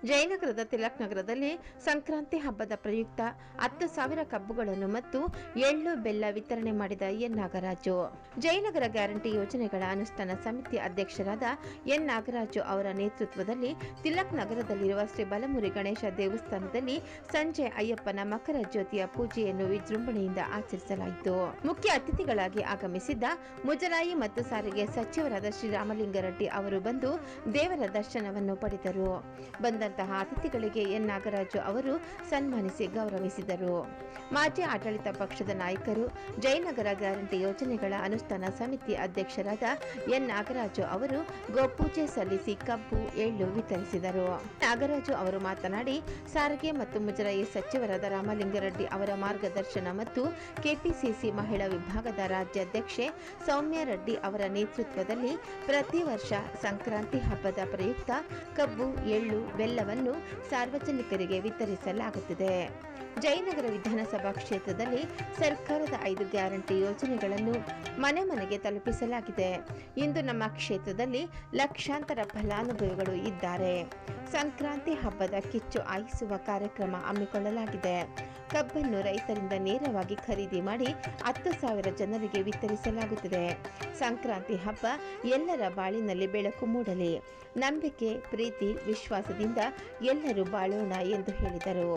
ಜಯನಗರದ ತಿಲಕ್ ನಗರದಲ್ಲಿ ಸಂಕ್ರಾಂತಿ ಹಬ್ಬದ ಪ್ರಯುಕ್ತ 10,000 ಕಬ್ಬುಗಳನ್ನು ಮತ್ತು ಎಳ್ಳು ಬೆಲ್ಲ ವಿತರಣೆ ಮಾಡಿದ ಎನ್ ನಾಗರಾಜು. ಜಯನಗರ ಗ್ಯಾರಂಟಿ ಯೋಜನೆಗಳ ಅನುಷ್ಠಾನ ಸಮಿತಿ ಅಧ್ಯಕ್ಷರಾದ ಎನ್ ನಾಗರಾಜು ಅವರ ನೇತೃತ್ವದಲ್ಲಿ ತಿಲಕ್ ನಗರದಲ್ಲಿರುವ ಶ್ರೀ ಬಲಮುರಿ ಗಣೇಶ ದೇವಸ್ಥಾನದಲ್ಲಿ ಸಂಜೆ ಅಯ್ಯಪ್ಪನ ಮಕರ ಜ್ಯೋತಿಯ ಪೂಜೆಯನ್ನು ವಿಜೃಂಭಣೆಯಿಂದ ಆಚರಿಸಲಾಯಿತು. ಮುಖ್ಯ ಅತಿಥಿಗಳಾಗಿ ಆಗಮಿಸಿದ್ದ ಮುಜರಾಯಿ ಮತ್ತು ಸಾರಿಗೆ ಸಚಿವರಾದ ಶ್ರೀರಾಮಲಿಂಗಾರೆಡ್ಡಿ ಅವರು ಬಂದು ದೇವರ ದರ್ಶನವನ್ನು ಪಡೆದರು. ಬಂದಂತಹ ಅತಿಥಿಗಳಿಗೆ ಎನ್ ನಾಗರಾಜು ಅವರು ಸನ್ಮಾನಿಸಿ ಗೌರವಿಸಿದರು. ಮಾಜಿ ಆಡಳಿತ ಪಕ್ಷದ ನಾಯಕರು, ಜಯನಗರ ಗ್ಯಾರಂಟಿ ಯೋಜನೆಗಳ ಅನುಷ್ಠಾನ ಸಮಿತಿ ಅಧ್ಯಕ್ಷರಾದ ಎನ್ ನಾಗರಾಜು ಅವರು ಗೋಪೂಜೆ ಸಲ್ಲಿಸಿ ಕಬ್ಬು ಎಳ್ಳು ವಿತರಿಸಿದರು. ನಾಗರಾಜು ಅವರು ಮಾತನಾಡಿ, ಸಾರಿಗೆ ಮತ್ತು ಮುಜರಾಯಿ ಸಚಿವರಾದ ರಾಮಲಿಂಗಾರೆಡ್ಡಿ ಅವರ ಮಾರ್ಗದರ್ಶನ ಮತ್ತು ಕೆಪಿಸಿಸಿ ಮಹಿಳಾ ವಿಭಾಗದ ರಾಜ್ಯಾಧ್ಯಕ್ಷೆ ಸೌಮ್ಯ ರೆಡ್ಡಿ ಅವರ ನೇತೃತ್ವದಲ್ಲಿ ಪ್ರತಿ ವರ್ಷ ಸಂಕ್ರಾಂತಿ ಹಬ್ಬದ ಪ್ರಯುಕ್ತ ಕಬ್ಬು ಎಳ್ಳು ಬೆಲ್ಲವನ್ನು ಸಾರ್ವಜನಿಕರಿಗೆ ವಿತರಿಸಲಾಗುತ್ತಿದೆ. ಜಯನಗರ ವಿಧಾನಸಭಾ ಕ್ಷೇತ್ರದಲ್ಲಿ ಸರ್ಕಾರದ 5 ಗ್ಯಾರಂಟಿ ಯೋಜನೆಗಳನ್ನು ಮನೆ ಮನೆಗೆ ತಲುಪಿಸಲಾಗಿದೆ. ಇಂದು ನಮ್ಮ ಕ್ಷೇತ್ರದಲ್ಲಿ ಲಕ್ಷಾಂತರ ಫಲಾನುಭವಿಗಳು ಇದ್ದಾರೆ. ಸಂಕ್ರಾಂತಿ ಹಬ್ಬದ ಕಿಚ್ಚು ಹಾಯಿಸುವ ಕಾರ್ಯಕ್ರಮ ಹಮ್ಮಿಕೊಳ್ಳಲಾಗಿದೆ. ಕಬ್ಬನ್ನು ರೈತರಿಂದ ನೇರವಾಗಿ ಖರೀದಿ ಮಾಡಿ 10,000 ಜನರಿಗೆ ವಿತರಿಸಲಾಗುತ್ತದೆ. ಸಂಕ್ರಾಂತಿ ಹಬ್ಬ ಎಲ್ಲರ ಬಾಳಿನಲ್ಲಿ ಬೆಳಕು ಮೂಡಲಿ, ನಂಬಿಕೆ, ಪ್ರೀತಿ, ವಿಶ್ವಾಸದಿಂದ ಎಲ್ಲರೂ ಬಾಳೋಣ ಎಂದು ಹೇಳಿದರು.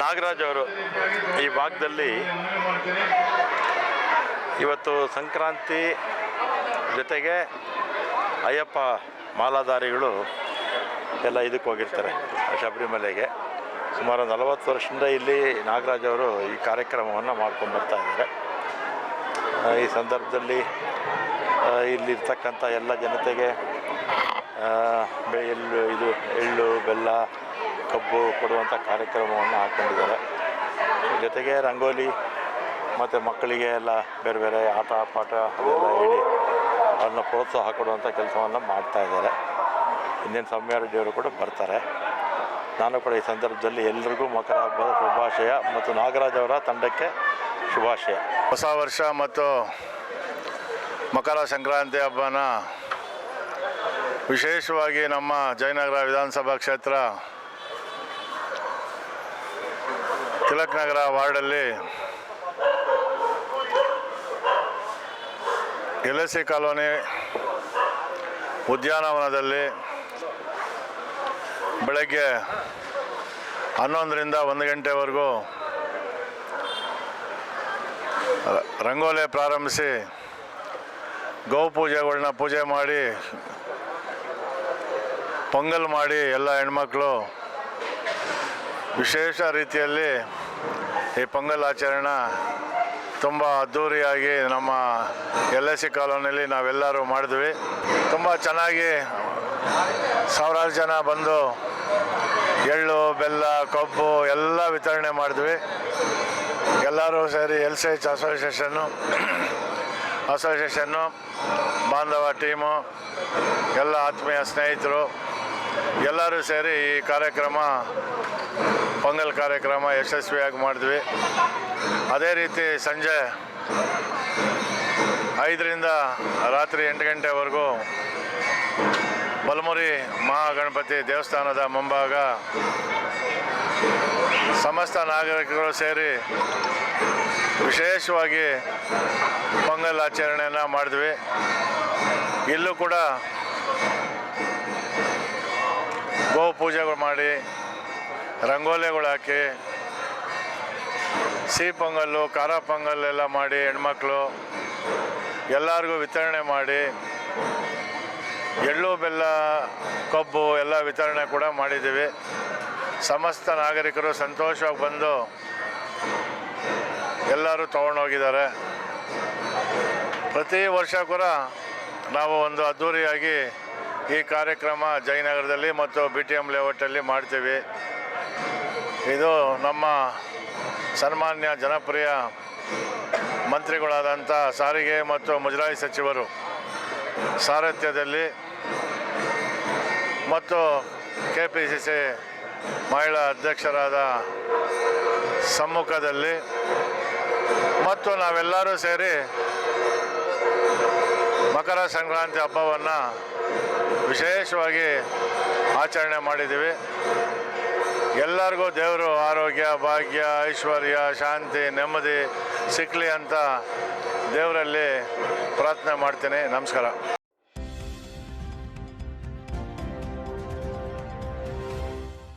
ನಾಗರಾಜ್ ಅವರು ಈ ಭಾಗದಲ್ಲಿ ಇವತ್ತು ಸಂಕ್ರಾಂತಿ ಜೊತೆಗೆ ಅಯ್ಯಪ್ಪ ಮಾಲಾಧಾರಿಗಳು ಎಲ್ಲ ಇದಕ್ಕೆ ಹೋಗಿರ್ತಾರೆ ಶಬರಿಮಲೆಗೆ. ಸುಮಾರು 40 ವರ್ಷದಿಂದ ಇಲ್ಲಿ ನಾಗರಾಜ್ ಅವರು ಈ ಕಾರ್ಯಕ್ರಮವನ್ನು ಮಾಡ್ಕೊಂಡು ಬರ್ತಾ ಇದ್ದಾರೆ. ಈ ಸಂದರ್ಭದಲ್ಲಿ ಇಲ್ಲಿರ್ತಕ್ಕಂಥ ಎಲ್ಲ ಜನತೆಗೆ ಎಳ್ಳು ಬೆಲ್ಲ ಕಬ್ಬು ಕೊಡುವಂಥ ಕಾರ್ಯಕ್ರಮವನ್ನು ಹಾಕ್ಕೊಂಡಿದ್ದಾರೆ. ಜೊತೆಗೆ ರಂಗೋಲಿ ಮತ್ತು ಮಕ್ಕಳಿಗೆ ಎಲ್ಲ ಬೇರೆ ಬೇರೆ ಆಟ ಪಾಠ ಅದೆಲ್ಲ ಹೇಳಿ ಅವ್ರನ್ನ ಪ್ರೋತ್ಸಾಹ ಕೊಡುವಂಥ ಕೆಲಸವನ್ನು ಮಾಡ್ತಾಯಿದ್ದಾರೆ. ಇನ್ನೇನು ಸೌಮ್ಯ ರೆಡ್ಡಿ ಅವರು ಕೂಡ ಬರ್ತಾರೆ. ನಾನು ಕೂಡ ಈ ಸಂದರ್ಭದಲ್ಲಿ ಎಲ್ಲರಿಗೂ ಮಕರ ಹಬ್ಬದ ಶುಭಾಶಯ ಮತ್ತು ನಾಗರಾಜ್ ಅವರ ತಂಡಕ್ಕೆ ಶುಭಾಶಯ. ಹೊಸ ವರ್ಷ ಮತ್ತು ಮಕರ ಸಂಕ್ರಾಂತಿ ಹಬ್ಬನ ವಿಶೇಷವಾಗಿ ನಮ್ಮ ಜಯನಗರ ವಿಧಾನಸಭಾ ಕ್ಷೇತ್ರ ತಿಲಕ್ ನಗರ ವಾರ್ಡಲ್ಲಿ LIC ಕಾಲೋನಿ ಉದ್ಯಾನವನದಲ್ಲಿ ಬೆಳಗ್ಗೆ 11ರಿಂದ 1 ಗಂಟೆವರೆಗೂ ರಂಗೋಲಿ ಪ್ರಾರಂಭಿಸಿ ಗೋಪೂಜೆಗಳನ್ನ ಪೂಜೆ ಮಾಡಿ ಪೊಂಗಲ್ ಮಾಡಿ ಎಲ್ಲ ಹೆಣ್ಮಕ್ಳು ವಿಶೇಷ ರೀತಿಯಲ್ಲಿ ಈ ಪೊಂಗಲ್ ಆಚರಣೆ ತುಂಬ ಅದ್ಧೂರಿಯಾಗಿ ನಮ್ಮ LIC ಕಾಲೋನಿಯಲ್ಲಿ ನಾವೆಲ್ಲರೂ ಮಾಡಿದ್ವಿ. ತುಂಬ ಚೆನ್ನಾಗಿ ಸಾವಿರಾರು ಜನ ಬಂದು ಎಳ್ಳು ಬೆಲ್ಲ ಕಬ್ಬು ಎಲ್ಲ ವಿತರಣೆ ಮಾಡಿದ್ವಿ. ಎಲ್ಲರೂ ಸೇರಿ LCH ಅಸೋಸಿಯೇಷನ್ನು ಬಾಂಧವ ಟೀಮು ಎಲ್ಲ ಆತ್ಮೀಯ ಸ್ನೇಹಿತರು ಎಲ್ಲರೂ ಸೇರಿ ಈ ಕಾರ್ಯಕ್ರಮ ಪೊಂಗಲ್ ಕಾರ್ಯಕ್ರಮ ಯಶಸ್ವಿಯಾಗಿ ಮಾಡಿದ್ವಿ. ಅದೇ ರೀತಿ ಸಂಜೆ 5ರಿಂದ ರಾತ್ರಿ 8 ಗಂಟೆವರೆಗೂ ಬಲಮುರಿ ಮಹಾಗಣಪತಿ ದೇವಸ್ಥಾನದ ಮುಂಭಾಗ ಸಮಸ್ತ ನಾಗರಿಕರು ಸೇರಿ ವಿಶೇಷವಾಗಿ ಪೊಂಗಲ್ ಆಚರಣೆಯನ್ನು ಮಾಡಿದ್ವಿ. ಇಲ್ಲೂ ಕೂಡ ಗೋ ಪೂಜೆಗಳು ಮಾಡಿ ರಂಗೋಲಿಗಳು ಹಾಕಿ ಸಿಹಿ ಪೊಂಗಲ್ಲು ಖಾರ ಪೊಂಗಲ್ ಎಲ್ಲ ಮಾಡಿ ಹೆಣ್ಮಕ್ಳು ಎಲ್ಲರಿಗೂ ವಿತರಣೆ ಮಾಡಿ ಎಳ್ಳು ಬೆಲ್ಲ ಕಬ್ಬು ಎಲ್ಲ ವಿತರಣೆ ಕೂಡ ಮಾಡಿದ್ದೀವಿ. ಸಮಸ್ತ ನಾಗರಿಕರು ಸಂತೋಷವಾಗಿ ಬಂದು ಎಲ್ಲರೂ ತೊಗೊಂಡೋಗಿದ್ದಾರೆ. ಪ್ರತಿ ವರ್ಷ ಕೂಡ ನಾವು ಒಂದು ಅದ್ಧೂರಿಯಾಗಿ ಈ ಕಾರ್ಯಕ್ರಮ ಜಯನಗರದಲ್ಲಿ ಮತ್ತು BTM ಲೇಔಟಲ್ಲಿ ಮಾಡ್ತೀವಿ. ಇದು ನಮ್ಮ ಸನ್ಮಾನ್ಯ ಜನಪ್ರಿಯ ಮಂತ್ರಿಗಳಾದಂಥ ಸಾರಿಗೆ ಮತ್ತು ಮುಜರಾಯಿ ಸಚಿವರು ಸಾರಥ್ಯದಲ್ಲಿ ಮತ್ತು KPCC ಮಹಿಳಾ ಅಧ್ಯಕ್ಷರಾದ ಸಮ್ಮುಖದಲ್ಲಿ ಮತ್ತು ನಾವೆಲ್ಲರೂ ಸೇರಿ ಮಕರ ಸಂಕ್ರಾಂತಿ ಹಬ್ಬವನ್ನು ವಿಶೇಷವಾಗಿ ಆಚರಣೆ ಮಾಡಿದ್ದೀವಿ. ಎಲ್ಲರಿಗೂ ದೇವರು ಆರೋಗ್ಯ, ಭಾಗ್ಯ, ಐಶ್ವರ್ಯ, ಶಾಂತಿ, ನೆಮ್ಮದಿ ಸಿಕ್ಕಲಿ ಅಂತ ದೇವರಲ್ಲಿ ಪ್ರಾರ್ಥನೆ ಮಾಡ್ತೀನಿ. ನಮಸ್ಕಾರ.